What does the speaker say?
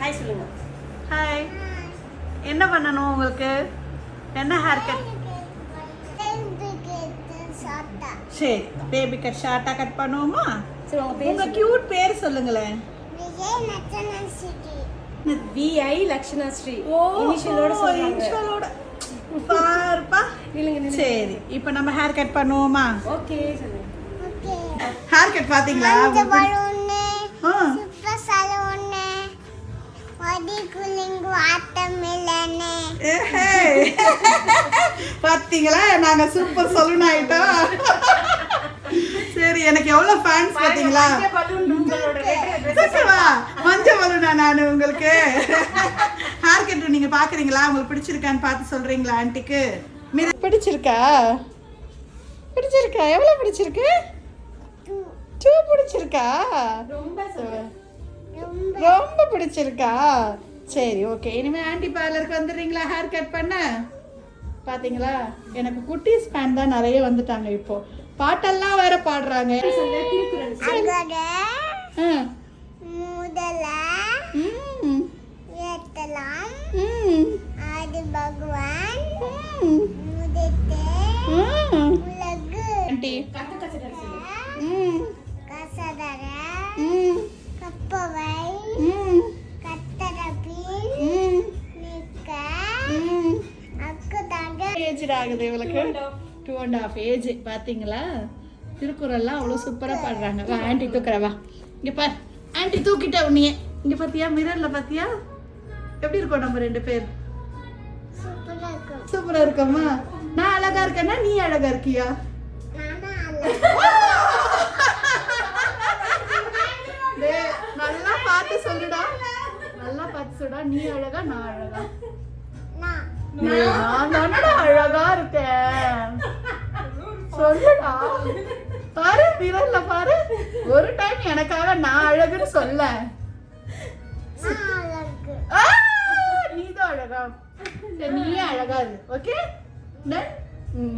Hi சொல்லுங்க. Hi. என்ன பண்ணணும் உங்களுக்கு? என்ன ஹேர் கட்? சரி, பேபி கட் ஷார்ட்டா கட் பண்ணுவோமா? சரி, உங்க பேர் உங்க கியூட் பேர் சொல்லுங்களேன். VI லக்ஷ்மணா ஸ்ரீ. ஓ, இனிஷியலோட சொல்றாங்க. இனிஷியலோட. பாருப்பா. இல்லங்க. சரி, இப்போ நம்ம ஹேர் கட் பண்ணுவோமா? ஓகே சொல்லுங்க. ஹேர் கட் பாத்தீங்களா? பாத்தீங்களா, நாங்க சூப்பர் சலூன் ஆயிட்டோம். சரி, எனக்கு எவ்வளவு ஃபேன்ஸ் பாத்தீங்களா? மஞ்சள் பலூனா நான் உங்களுக்கு? ஹேர் கட் நீங்க பாக்குறீங்களா? உங்களுக்கு பிடிச்சிருக்கான்னு பார்த்து சொல்றீங்களா ஆன்ட்டிக்கு? பிடிச்சிருக்கா? பிடிச்சிருக்கா? எவ்வளவு பிடிச்சிருக்கு? 2 பிடிச்சிருக்கா? ரொம்ப பிடிச்சிருக்கா? சரி, ஓகே. இனிமே ஆன்ட்டி பார்லருக்கு வந்துடுறீங்களா ஹேர் கட் பண்ண? பாத்தீங்களா, எனக்கு குட்டீஸ் ஃபேன் தான் நிறைய வந்துட்டாங்க. இப்போ பாட்டெல்லாம் வேற பாடுறாங்க. ஆகுது இவளுக்கு 2.5 ஏஜ். பாத்தீங்களா, திருக்குறள்லாம் அவ்வளோ சூப்பரா பாடுறாங்க. வா ஆன்ட்டி தூக்குறவா. இங்க பார், ஆன்ட்டி தூக்கிட்ட உன்னையே. இங்க பாத்தியா, மிரர்ல பாத்தியா எப்படி இருக்கோம் நம்ம 2 பேர்? சூப்பரா இருக்கோமா? நான் அழகா இருக்கேன்னா நீ அழகா இருக்கியா? நல்லா பார்த்து சொல்லுடா, நல்லா பார்த்து சொல்லுடா. நீ அழகா நான் அழகா? நான் தானடா அழகா இருக்கேன், சொல்லுடா. பாரு மிரர்ல பாரு, ஒரு டைம் எனக்காக நான் அழகுன்னு சொல்ல. நீதான் அழகா? நீயே அழகா இரு. ஓகே.